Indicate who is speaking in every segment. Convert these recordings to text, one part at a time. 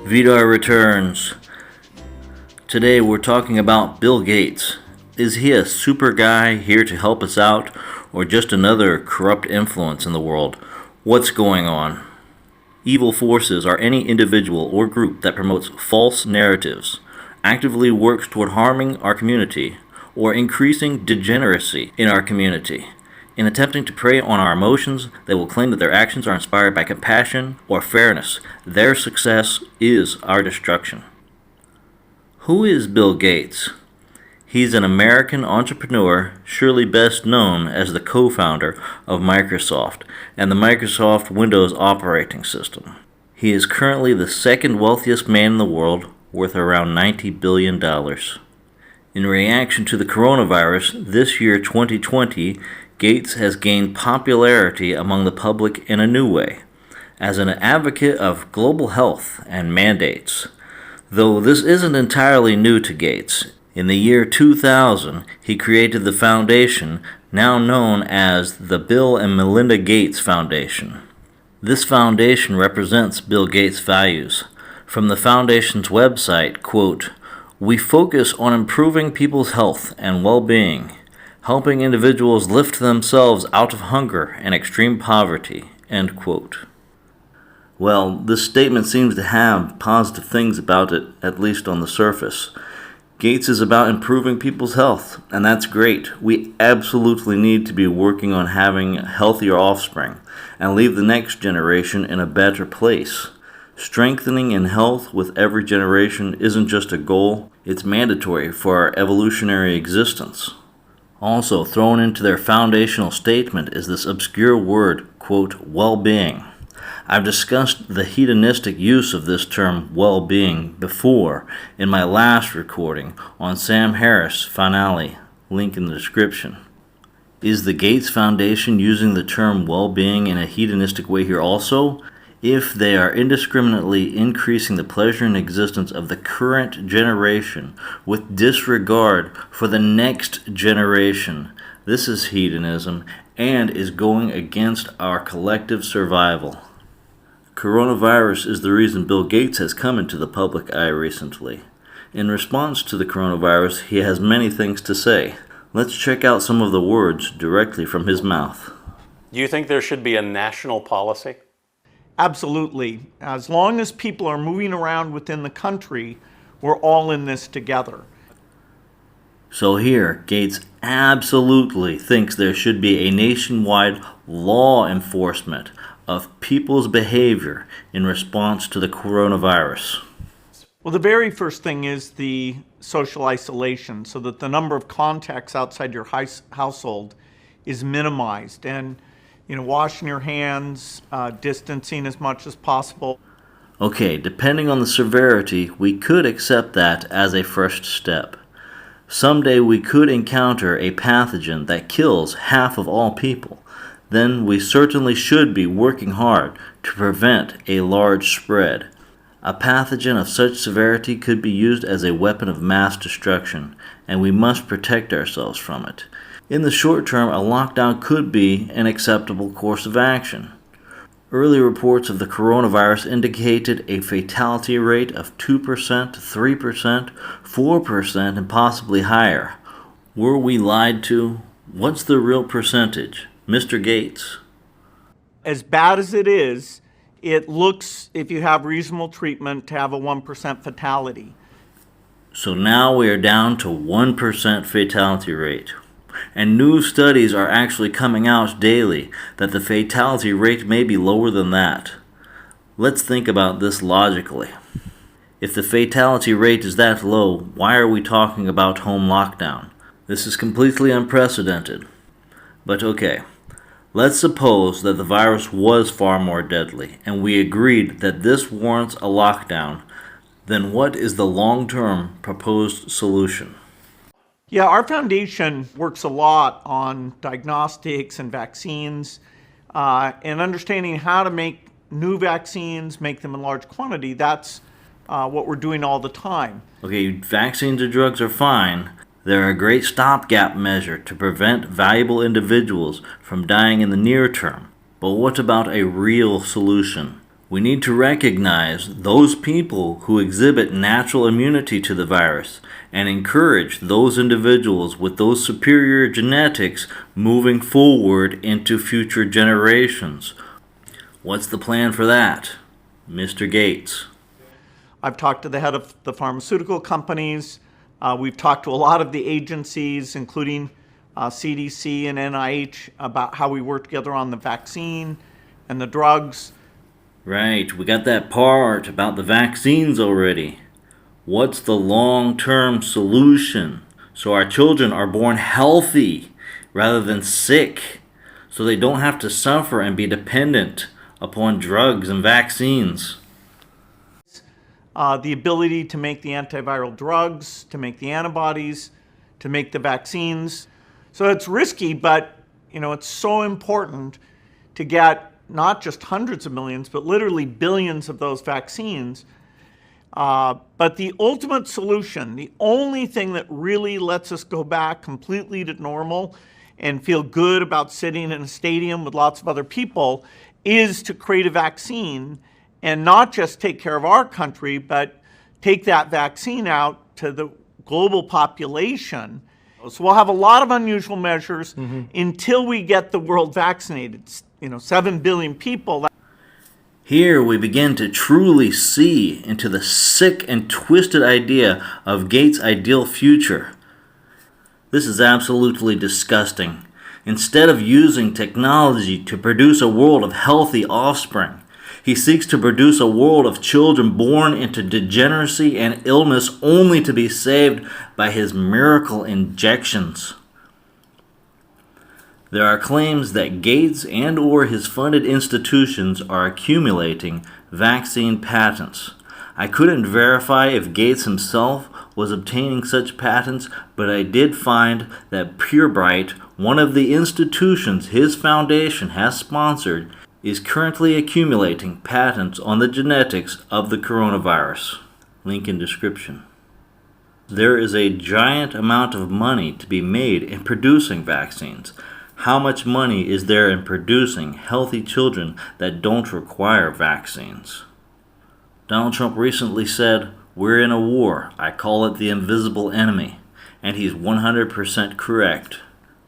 Speaker 1: Vidar returns. Today we're talking about Bill Gates. Is he a super guy here to help us out, or just another corrupt influence in the world? What's going on? Evil forces are any individual or group that promotes false narratives, actively works toward harming our community, or increasing degeneracy in our community. In attempting to prey on our emotions, they will claim that their actions are inspired by compassion or fairness. Their success is our destruction. Who is Bill Gates? He's an American entrepreneur, surely best known as the co-founder of Microsoft and the Microsoft Windows operating system. He is currently the second wealthiest man in the world, worth around $90 billion. In reaction to the coronavirus, this year 2020, Gates has gained popularity among the public in a new way, as an advocate of global health and mandates. Though this isn't entirely new to Gates. In the year 2000, he created the foundation now known as the Bill and Melinda Gates Foundation. This foundation represents Bill Gates' values. From the foundation's website, quote, "We focus on improving people's health and well-being, helping individuals lift themselves out of hunger and extreme poverty," end quote. Well, this statement seems to have positive things about it, at least on the surface. Gates is about improving people's health, and that's great. We absolutely need to be working on having healthier offspring and leave the next generation in a better place. Strengthening in health with every generation isn't just a goal, it's mandatory for our evolutionary existence. Also, thrown into their foundational statement is this obscure word, quote, well-being. I've discussed the hedonistic use of this term well-being before in my last recording on Sam Harris' finale, link in the description. Is the Gates Foundation using the term well-being in a hedonistic way here also? If they are indiscriminately increasing the pleasure and existence of the current generation with disregard for the next generation, this is hedonism and is going against our collective survival. Coronavirus is the reason Bill Gates has come into the public eye recently. In response to the coronavirus, he has many things to say. Let's check out some of the words directly from his mouth.
Speaker 2: Do you think there should be a national policy?
Speaker 3: Absolutely. As long as people are moving around within the country, we're all in this together.
Speaker 1: So here, Gates absolutely thinks there should be a nationwide law enforcement of people's behavior in response to the coronavirus.
Speaker 3: Well, the very first thing is the social isolation, so that the number of contacts outside your household is minimized. And washing your hands, distancing as much as possible.
Speaker 1: Okay, depending on the severity, we could accept that as a first step. Someday we could encounter a pathogen that kills half of all people. Then we certainly should be working hard to prevent a large spread. A pathogen of such severity could be used as a weapon of mass destruction, and we must protect ourselves from it. In the short term, a lockdown could be an acceptable course of action. Early reports of the coronavirus indicated a fatality rate of 2%, 3%, 4%, and possibly higher. Were we lied to? What's the real percentage? Mr. Gates?
Speaker 3: As bad as it is, it looks, if you have reasonable treatment, to have a 1% fatality.
Speaker 1: So now we are down to 1% fatality rate. And new studies are actually coming out daily that the fatality rate may be lower than that. Let's think about this logically. If the fatality rate is that low, why are we talking about home lockdown? This is completely unprecedented. But okay, let's suppose that the virus was far more deadly, and we agreed that this warrants a lockdown. Then what is the long-term proposed solution?
Speaker 3: Yeah, our foundation works a lot on diagnostics and vaccines, and understanding how to make new vaccines, make them in large quantity. That's what we're doing all the time.
Speaker 1: Okay, vaccines or drugs are fine. They're a great stopgap measure to prevent valuable individuals from dying in the near term. But what about a real solution? We need to recognize those people who exhibit natural immunity to the virus and encourage those individuals with those superior genetics moving forward into future generations. What's the plan for that, Mr. Gates?
Speaker 3: I've talked to the head of the pharmaceutical companies. We've talked to a lot of the agencies, including CDC and NIH, about how we work together on the vaccine and the drugs.
Speaker 1: Right, we got that part about the vaccines already. What's the long-term solution so our children are born healthy rather than sick, so they don't have to suffer and be dependent upon drugs and vaccines?
Speaker 3: The ability to make the antiviral drugs, to make the antibodies, to make the vaccines. So it's risky, but it's so important to get not just hundreds of millions, but literally billions of those vaccines. But the ultimate solution, the only thing that really lets us go back completely to normal and feel good about sitting in a stadium with lots of other people, is to create a vaccine and not just take care of our country, but take that vaccine out to the global population. So we'll have a lot of unusual measures until we get the world vaccinated. 7 billion people.
Speaker 1: Here we begin to truly see into the sick and twisted idea of Gates' ideal future. This is absolutely disgusting. Instead of using technology to produce a world of healthy offspring, he seeks to produce a world of children born into degeneracy and illness only to be saved by his miracle injections. There are claims that Gates and or his funded institutions are accumulating vaccine patents. I couldn't verify if Gates himself was obtaining such patents, but I did find that PureBright, one of the institutions his foundation has sponsored, is currently accumulating patents on the genetics of the coronavirus. Link in description. There is a giant amount of money to be made in producing vaccines. How much money is there in producing healthy children that don't require vaccines? Donald Trump recently said, "We're in a war. I call it the invisible enemy." And he's 100% correct.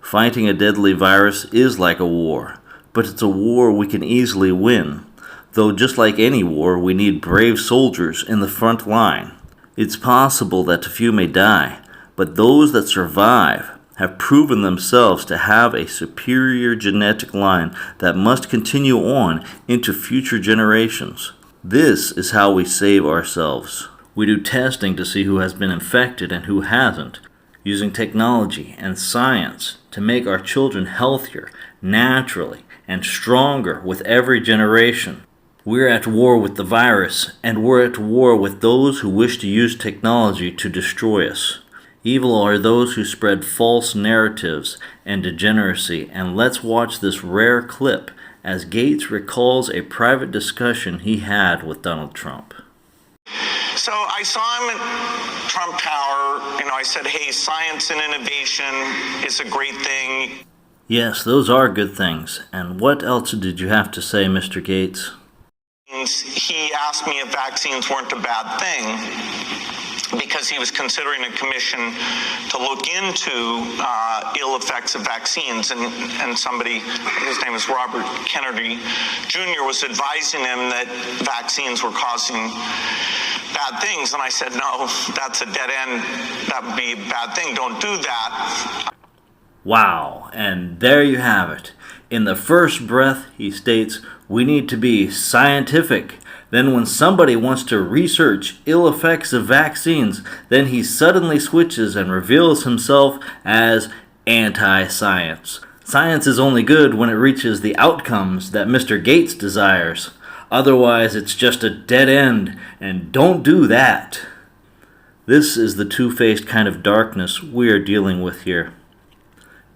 Speaker 1: Fighting a deadly virus is like a war, but it's a war we can easily win. Though just like any war, we need brave soldiers in the front line. It's possible that a few may die, but those that survive have proven themselves to have a superior genetic line that must continue on into future generations. This is how we save ourselves. We do testing to see who has been infected and who hasn't, using technology and science to make our children healthier, naturally, and stronger with every generation. We're at war with the virus, and we're at war with those who wish to use technology to destroy us. Evil are those who spread false narratives and degeneracy, and let's watch this rare clip as Gates recalls a private discussion he had with Donald Trump.
Speaker 4: So I saw him at Trump Tower, I said, hey, science and innovation is a great thing.
Speaker 1: Yes, those are good things. And what else did you have to say, Mr. Gates?
Speaker 4: He asked me if vaccines weren't a bad thing, because he was considering a commission to look into ill effects of vaccines. And somebody, his name is Robert Kennedy Jr., was advising him that vaccines were causing bad things. And I said, no, that's a dead end. That would be a bad thing. Don't do that.
Speaker 1: Wow, and there you have it. In the first breath, he states, we need to be scientific. Then when somebody wants to research ill effects of vaccines, then he suddenly switches and reveals himself as anti-science. Science is only good when it reaches the outcomes that Mr. Gates desires. Otherwise, it's just a dead end, and don't do that. This is the two-faced kind of darkness we are dealing with here.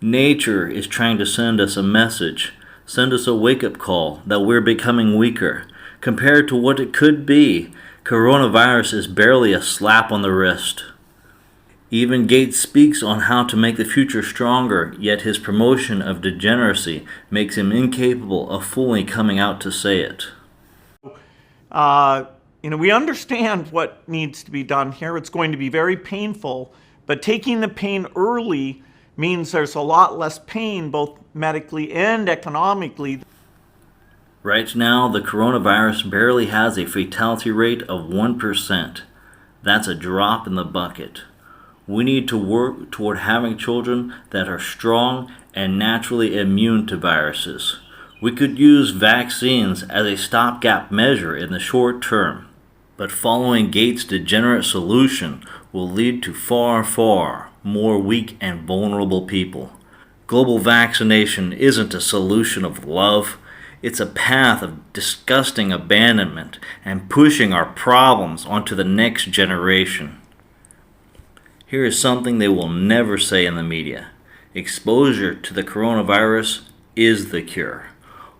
Speaker 1: Nature is trying to send us a message, send us a wake-up call that we're becoming weaker. Compared to what it could be, coronavirus is barely a slap on the wrist. Even Gates speaks on how to make the future stronger, yet his promotion of degeneracy makes him incapable of fully coming out to say it.
Speaker 3: We understand what needs to be done here. It's going to be very painful, but taking the pain early means there's a lot less pain, both medically and economically.
Speaker 1: Right now, the coronavirus barely has a fatality rate of 1%. That's a drop in the bucket. We need to work toward having children that are strong and naturally immune to viruses. We could use vaccines as a stopgap measure in the short term, but following Gates' degenerate solution will lead to far, far more weak and vulnerable people. Global vaccination isn't a solution of love. It's a path of disgusting abandonment and pushing our problems onto the next generation. Here is something they will never say in the media. Exposure to the coronavirus is the cure.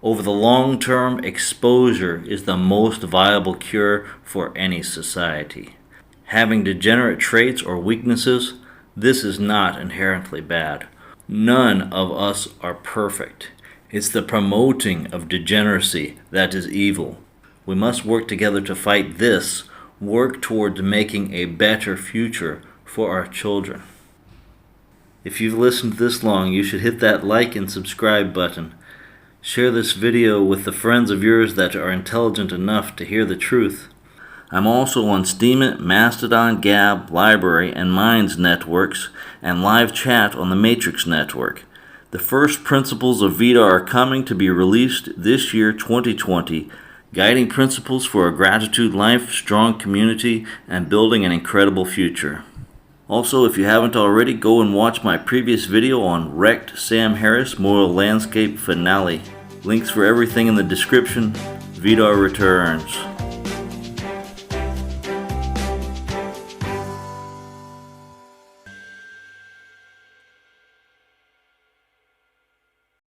Speaker 1: Over the long term, exposure is the most viable cure for any society. Having degenerate traits or weaknesses, this is not inherently bad. None of us are perfect. It's the promoting of degeneracy that is evil. We must work together to fight this, work towards making a better future for our children. If you've listened this long, you should hit that like and subscribe button. Share this video with the friends of yours that are intelligent enough to hear the truth. I'm also on Steemit, Mastodon, Gab, Library, and Minds networks, and live chat on the Matrix network. The first principles of VIDA are coming to be released this year, 2020, guiding principles for a gratitude life, strong community, and building an incredible future. Also, if you haven't already, go and watch my previous video on Wrecked Sam Harris Moral Landscape Finale. Links for everything in the description. Vidar returns.